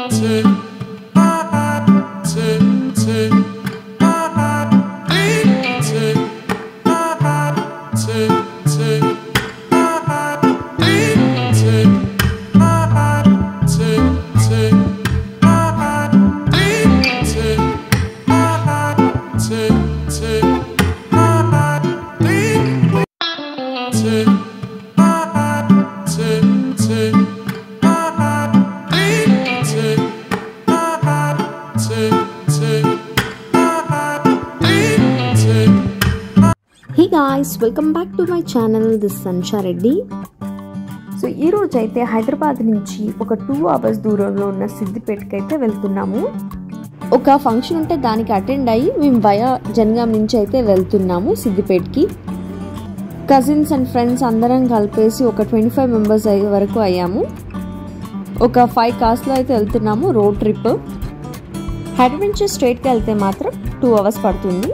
Hey guys, welcome back to my channel. This is Sansha Reddy. So ఈ రోజు అయితే హైదరాబాద్ నుంచి ఒక 2 hours దూరంలో ఉన్న సిద్దిపేటకి అయితే వెళ్తున్నాము. ఒక ఫంక్షన్ ఉంటే దానికి అటెండ్ అయ్యి మేము వయా జనగాం నుంచి అయితే వెళ్తున్నాము సిద్దిపేటకి. కజిన్స్ అండ్ ఫ్రెండ్స్ అందరం కలిపేసి ఒక 25 మెంబర్స్ వరకు అయ్యాము. ఒక 5 కార్స్లో అయితే వెళ్తున్నాము రోడ్ ట్రిప్. హైదరాబాద్ నుంచి స్ట్రైట్గా వెళ్తే మాత్రం 2 hours పడుతుంది.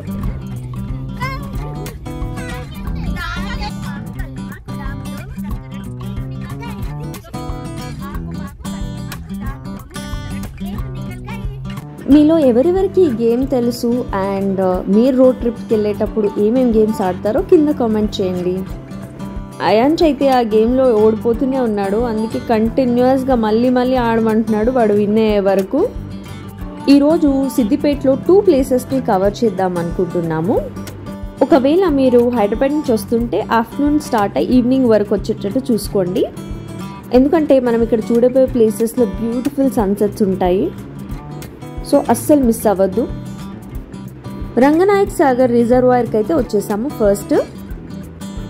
మీలో ఎవరెవరికి ఈ గేమ్ తెలుసు అండ్ మీరు రోడ్ ట్రిప్కి వెళ్ళేటప్పుడు ఏమేమి గేమ్స్ ఆడతారో కింద కామెంట్ చేయండి. అయాన్ష్ అయితే ఆ గేమ్లో ఓడిపోతూనే ఉన్నాడు, అందుకే కంటిన్యూస్గా మళ్ళీ ఆడమంటున్నాడు వాడు విన్ అయ్యే వరకు. ఈరోజు సిద్దిపేటలో 2 ప్లేసెస్ని కవర్ చేద్దాం అనుకుంటున్నాము. ఒకవేళ మీరు హైదరాబాద్ నుంచి వస్తుంటే ఆఫ్టర్నూన్ స్టార్ట్ అయ్యి ఈవినింగ్ వరకు వచ్చేటట్టు చూసుకోండి, ఎందుకంటే మనం ఇక్కడ చూడబోయే ప్లేసెస్లో బ్యూటిఫుల్ సన్సెట్స్ ఉంటాయి. సో అస్సలు మిస్ అవ్వద్దు. రంగనాయక్ సాగర్ రిజర్వాయర్కి అయితే వచ్చేసాము. ఫస్ట్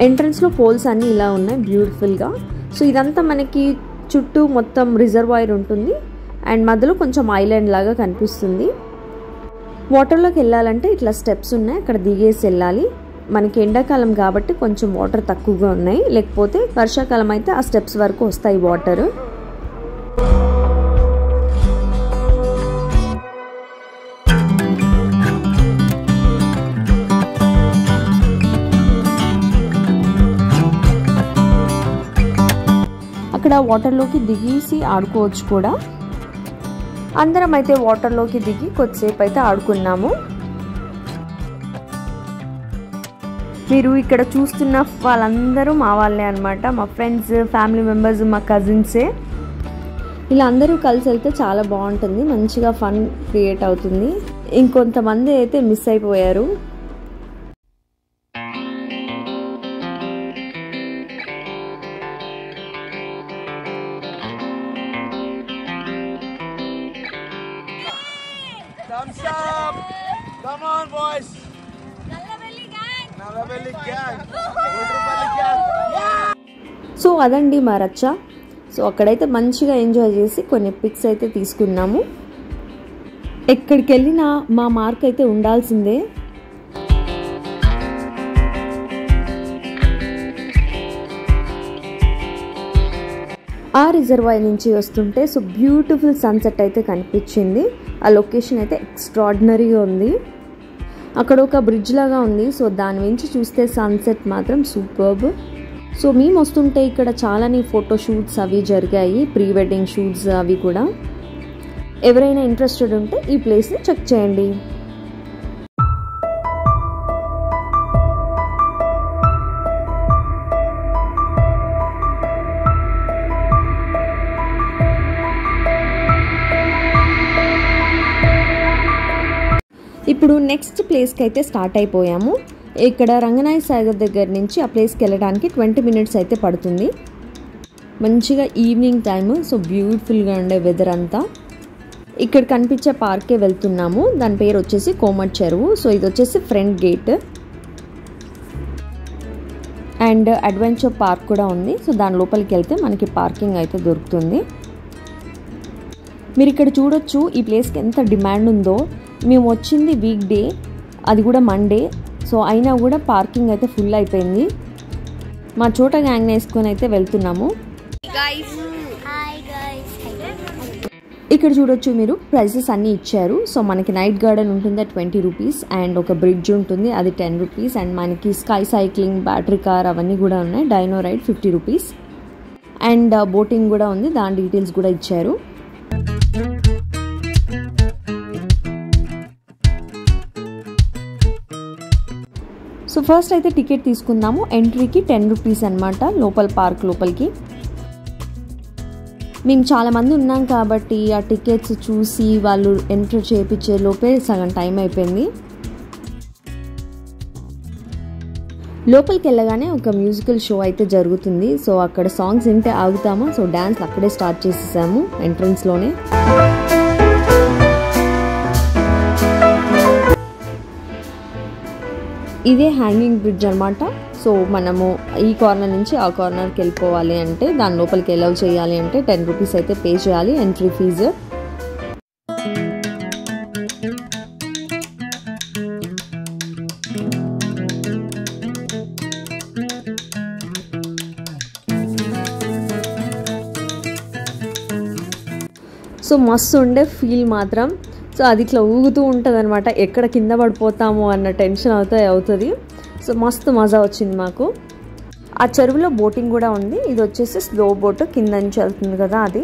ఎంట్రన్స్లో పోల్స్ అన్నీ ఇలా ఉన్నాయి బ్యూటిఫుల్గా. సో ఇదంతా మనకి చుట్టూ మొత్తం రిజర్వాయర్ ఉంటుంది అండ్ మధ్యలో కొంచెం ఐలాండ్ లాగా కనిపిస్తుంది. వాటర్లోకి వెళ్ళాలంటే ఇట్లా స్టెప్స్ ఉన్నాయి, అక్కడ దిగేసి వెళ్ళాలి. మనకి ఎండాకాలం కాబట్టి కొంచెం వాటర్ తక్కువగా ఉన్నాయి, లేకపోతే వర్షాకాలం అయితే ఆ స్టెప్స్ వరకు వస్తాయి వాటర్. అక్కడ వాటర్లోకి దిగేసి ఆడుకోవచ్చు కూడా. అందరం అయితే వాటర్లోకి దిగి కొద్దిసేపు అయితే ఆడుకున్నాము. మీరు ఇక్కడ చూస్తున్న వాళ్ళందరూ మా వాళ్ళే అనమాట, మా ఫ్రెండ్స్, ఫ్యామిలీ మెంబర్స్, మా కజిన్సే. ఇలా అందరూ కలిసి వెళ్తే చాలా బాగుంటుంది, మంచిగా ఫన్ క్రియేట్ అవుతుంది. ఇంకొంతమంది అయితే మిస్ అయిపోయారు. Thumbs up! Come on, boys! Nallaveli gang! So అదండి మా రచ్చ. సో అక్కడైతే మంచిగా ఎంజాయ్ చేసి కొన్ని పిక్స్ అయితే తీసుకున్నాము. ఎక్కడికి వెళ్ళినా మా మార్క్ అయితే ఉండాల్సిందే. ఆ రిజర్వాయర్ నుంచి వస్తుంటే సో బ్యూటిఫుల్ సన్సెట్ అయితే కనిపించింది. ఆ లొకేషన్ అయితే ఎక్స్ట్రాడినరీగా ఉంది. అక్కడ ఒక బ్రిడ్జ్ లాగా ఉంది, సో దాని నుంచి చూస్తే సన్సెట్ మాత్రం సూపర్బ్. సో మేము వస్తుంటే ఇక్కడ చాలానే ఫోటో షూట్స్ అవి జరిగాయి, ప్రీ వెడ్డింగ్ షూట్స్ అవి కూడా. ఎవరైనా ఇంట్రెస్టెడ్ ఉంటే ఈ ప్లేస్ని చెక్ చేయండి. ఇప్పుడు నెక్స్ట్ ప్లేస్కి అయితే స్టార్ట్ అయిపోయాము. ఇక్కడ రంగనాయక్ సాగర్ దగ్గర నుంచి ఆ ప్లేస్కి వెళ్ళడానికి 20 minutes అయితే పడుతుంది. మంచిగా ఈవినింగ్ టైము, సో బ్యూటిఫుల్గా ఉండే వెదర్ అంతా. ఇక్కడ కనిపించే పార్కే వెళ్తున్నాము, దాని పేరు వచ్చేసి కోమట్ చెరువు. సో ఇది వచ్చేసి front gate and adventure park కూడా ఉంది. సో దాని లోపలికి వెళ్తే మనకి పార్కింగ్ అయితే దొరుకుతుంది. మీరు ఇక్కడ చూడొచ్చు ఈ ప్లేస్కి ఎంత డిమాండ్ ఉందో. మేము వచ్చింది వీక్ డే, అది కూడా మండే. సో అయినా కూడా పార్కింగ్ అయితే ఫుల్ అయిపోయింది. మా చోట గ్యాంగ్ వేసుకొని అయితే వెళ్తున్నాము. ఇక్కడ చూడొచ్చు మీరు, ప్రైసెస్ అన్నీ ఇచ్చారు. సో మనకి నైట్ గార్డెన్ ఉంటుంది 20 rupees అండ్ ఒక బ్రిడ్జ్ ఉంటుంది అది 10 rupees అండ్ మనకి స్కై సైక్లింగ్, బ్యాటరీ కార్ అవన్నీ కూడా ఉన్నాయి. Dino ride 50 rupees and boating కూడా ఉంది, దాని డీటెయిల్స్ కూడా ఇచ్చారు. సో ఫస్ట్ అయితే టికెట్ తీసుకుందాము. ఎంట్రీకి 10 రూపీస్ అనమాట లోపల పార్క్ లోపలికి. మేము చాలామంది ఉన్నాం కాబట్టి ఆ టికెట్స్ చూసి వాళ్ళు ఎంటర్ చేయించే లోపే సగం టైం అయిపోయింది. లోపలికి వెళ్ళగానే ఒక మ్యూజికల్ షో అయితే జరుగుతుంది. సో అక్కడ సాంగ్స్ వింటే ఆగుతామా, సో డ్యాన్స్ అక్కడే స్టార్ట్ చేసేసాము ఎంట్రన్స్లోనే. ఇదే హ్యాంగింగ్ బ్రిడ్జ్ అనమాట. సో మనము ఈ కార్నర్ నుంచి ఆ కార్నర్కి వెళ్ళిపోవాలి అంటే, దాని లోపలికి అలౌ చేయాలి అంటే 10 రూపీస్ అయితే పే చేయాలి ఎంట్రీ ఫీజు. సో మస్తు ఉండే ఫీల్ మాత్రం. సో అది ఇట్లా ఊగుతూ ఉంటుంది అనమాట, ఎక్కడ కింద పడిపోతాము అన్న టెన్షన్ అవుతుంది. సో మస్తు మజా వచ్చింది మాకు. ఆ చెరువులో బోటింగ్ కూడా ఉంది. ఇది వచ్చేసి స్లో బోట్ కింద నుంచి వెళ్తుంది కదా అది.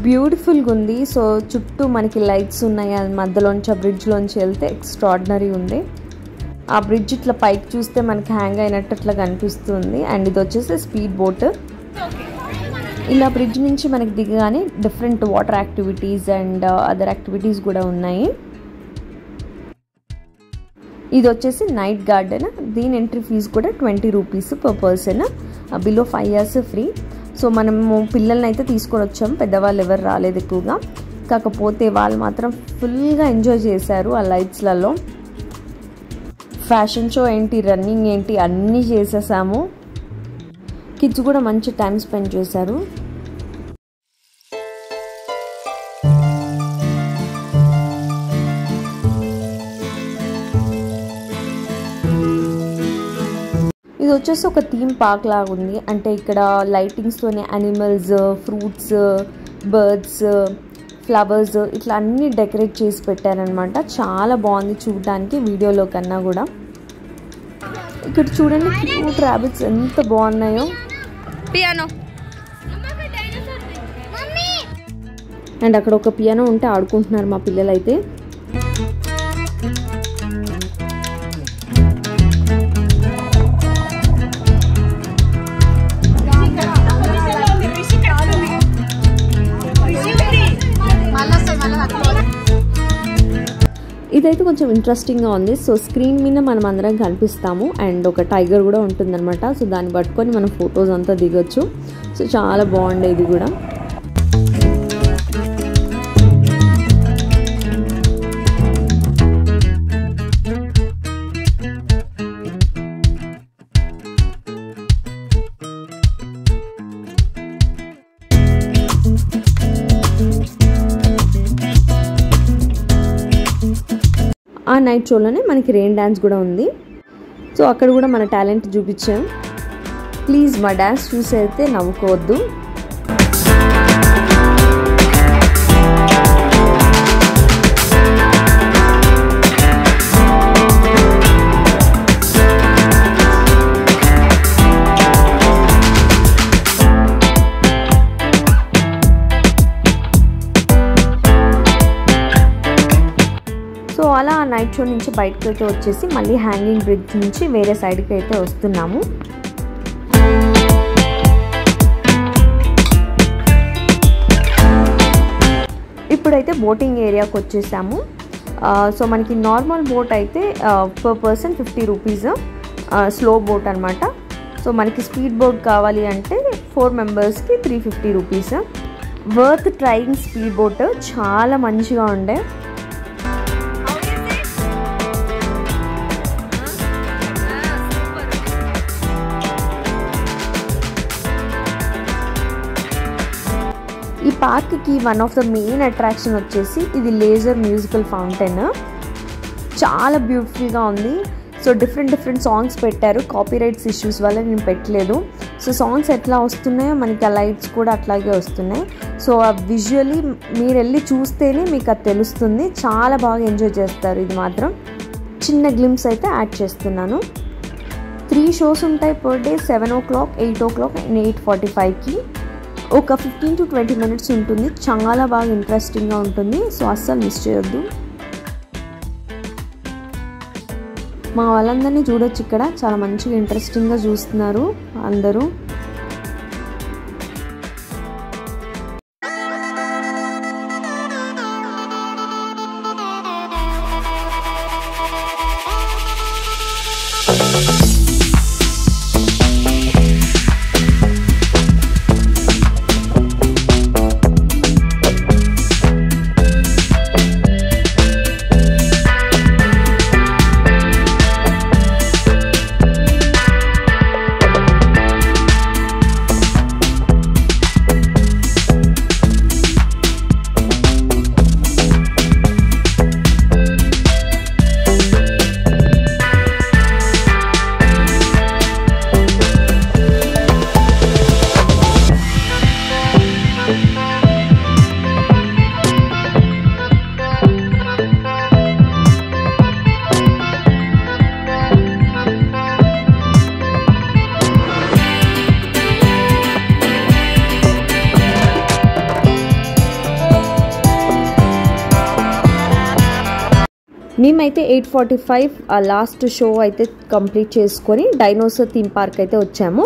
బ్యూటిఫుల్గా ఉంది. సో చుట్టూ మనకి లైట్స్ ఉన్నాయి, అది మధ్యలోంచి ఆ బ్రిడ్జ్లోంచి వెళ్తే ఎక్స్ట్రాడినరీ ఉంది. ఆ బ్రిడ్జ్ ఇట్లా పైకి చూస్తే మనకి హ్యాంగ్ అయినట్టు అట్లా కనిపిస్తుంది. అండ్ ఇది వచ్చేసి స్పీడ్ బోట్. ఇలా బ్రిడ్జ్ నుంచి మనకి దిగగానే different water activities and other activities కూడా ఉన్నాయి. ఇది వచ్చేసి నైట్ గార్డెన్. దీని ఎంట్రీ ఫీజు కూడా 20 rupees per person. Below 5 years free. So మనము పిల్లల్ని అయితే తీసుకొని వచ్చాము, పెద్దవాళ్ళు ఎవరు రాలేదు ఎక్కువగా. కాకపోతే వాళ్ళు మాత్రం ఫుల్గా ఎంజాయ్ చేశారు ఆ లైట్స్లలో. ఫ్యాషన్ షో ఏంటి, రన్నింగ్ ఏంటి అన్నీ చేసేసాము. కిడ్స్ కూడా మంచి టైం స్పెండ్ చేశారు. ఇది వచ్చేసి ఒక థీమ్ పార్క్ లాగా ఉంది. అంటే ఇక్కడ లైటింగ్స్తోనే యానిమల్స్, ఫ్రూట్స్, బర్డ్స్, ఫ్లవర్స్ ఇట్లా అన్నీ డెకరేట్ చేసి పెట్టారనమాట. చాలా బాగుంది చూడడానికి వీడియోలో కన్నా కూడా. ఇక్కడ చూడండి క్యూట్ ర్యాబిట్స్ ఎంత బాగున్నాయో. పియానో అండ్ అక్కడ ఒక పియానో ఉంటే ఆడుకుంటున్నారు మా పిల్లలు అయితే. ఇదైతే కొంచెం ఇంట్రెస్టింగ్గా ఉంది. సో స్క్రీన్ మీద మనం అందరం కనిపిస్తాము అండ్ ఒక టైగర్ కూడా ఉంటుందన్నమాట. సో దాన్ని పట్టుకొని మనం ఫొటోస్ అంతా దిగొచ్చు. సో చాలా బాగుండే ఇది కూడా. ఆ నైట్ షోలోనే మనకి రెయిన్ డ్యాన్స్ కూడా ఉంది. సో అక్కడ కూడా మన టాలెంట్ చూపించాం. ప్లీజ్ మా డ్యాన్స్ చూసి అయితే నవ్వుకోవద్దు. సో అలా ఆ నైట్ షో నుంచి బయటకు అయితే వచ్చేసి మళ్ళీ హ్యాంగింగ్ బ్రిడ్జ్ నుంచి వేరే సైడ్కి అయితే వస్తున్నాము. ఇప్పుడైతే బోటింగ్ ఏరియాకి వచ్చేసాము. సో మనకి నార్మల్ బోట్ అయితే per person 50 rupees slow boat అనమాట. సో మనకి స్పీడ్ బోట్ కావాలి అంటే 4 మెంబర్స్కి 350 rupees. Worth trying speed boat, చాలా మంచిగా ఉండే. ఈ పార్క్కి one of the main attraction వచ్చేసి ఇది లేజర్ మ్యూజికల్ ఫౌంటైన్. చాలా బ్యూటిఫుల్గా ఉంది. సో డిఫరెంట్ సాంగ్స్ పెట్టారు. కాపీరైట్స్ ఇష్యూస్ వల్ల నేను పెట్టలేదు. సో సాంగ్స్ ఎట్లా వస్తున్నాయో మనకి ఆ లైట్స్ కూడా అట్లాగే వస్తున్నాయి. సో ఆ విజువల్లీ మీరు వెళ్ళి చూస్తేనే మీకు అది తెలుస్తుంది. చాలా బాగా ఎంజాయ్ చేస్తారు. ఇది మాత్రం చిన్న గ్లింప్స్ అయితే యాడ్ చేస్తున్నాను. 3 షోస్ ఉంటాయి per day, 7 o'clock, 8 o'clock and 8:45కి. ఒక 15 to 20 minutes ఉంటుంది. చాలా బాగా ఇంట్రెస్టింగ్గా ఉంటుంది. సో అస్సలు మిస్ చేయొద్దు. మా వాళ్ళందరినీ చూడొచ్చు ఇక్కడ, చాలా మంచిగా ఇంట్రెస్టింగ్గా చూస్తున్నారు అందరూ. మేమైతే 8:45 ఆ లాస్ట్ షో అయితే కంప్లీట్ చేసుకొని డైనోసార్ థీమ్ పార్క్ అయితే వచ్చాము.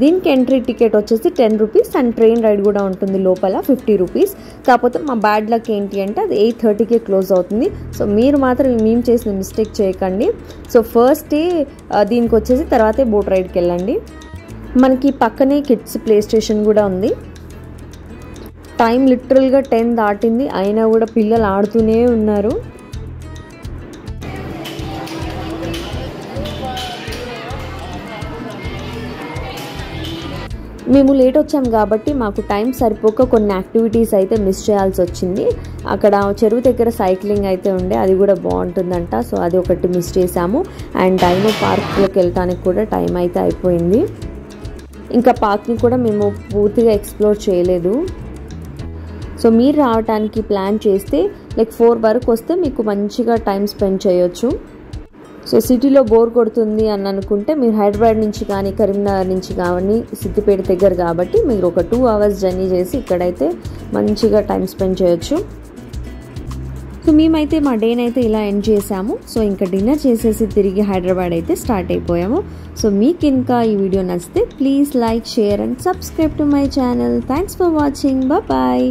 దీనికి ఎంట్రీ టికెట్ వచ్చేసి 10 రూపీస్ అండ్ ట్రైన్ రైడ్ కూడా ఉంటుంది లోపల 50 రూపీస్. కాకపోతే మా బ్యాడ్ లక్ ఏంటి అంటే అది 8:30కే క్లోజ్ అవుతుంది. సో మీరు మాత్రం మేము చేసిన మిస్టేక్ చేయకండి. సో ఫస్ట్ డే దీనికి వచ్చేసి తర్వాతే బోట్ రైడ్కి వెళ్ళండి. మనకి పక్కనే కిడ్స్ ప్లే స్టేషన్ కూడా ఉంది. టైం లిటరల్గా 10 దాటింది, అయినా కూడా పిల్లలు ఆడుతూనే ఉన్నారు. మేము లేట్ వచ్చాం కాబట్టి మాకు టైం సరిపోక కొన్ని యాక్టివిటీస్ అయితే మిస్ చేయాల్సి వచ్చింది. అక్కడ చెరువు దగ్గర సైక్లింగ్ అయితే ఉండే, అది కూడా బాగుంటుందంట. సో అది ఒకటి మిస్ చేసాము. అండ్ డైనో పార్క్లోకి వెళ్ళటానికి కూడా టైం అయితే అయిపోయింది. ఇంకా పార్క్ని కూడా మేము పూర్తిగా ఎక్స్ప్లోర్ చేయలేదు. సో మీరు రావడానికి ప్లాన్ చేస్తే లైక్ 4 వరకు వస్తే మీకు మంచిగా టైం స్పెండ్ చేయొచ్చు. సో సిటీలో బోర్ కొడుతుంది అని అనుకుంటే మీరు హైదరాబాద్ నుంచి కానీ కరీంనగర్ నుంచి కానీ సిద్దిపేట దగ్గర కాబట్టి మీరు ఒక 2 hours జర్నీ చేసి ఇక్కడైతే మంచిగా టైం స్పెండ్ చేయొచ్చు. సో మేమైతే మా డేని అయితే ఇలా ఎండ్ చేసాము. సో ఇంకా డిన్నర్ చేసేసి తిరిగి హైదరాబాద్ అయితే స్టార్ట్ అయిపోయాము. సో మీకు ఇంకా ఈ వీడియో నచ్చితే please like, share and subscribe to my channel. Thanks for watching. Bye.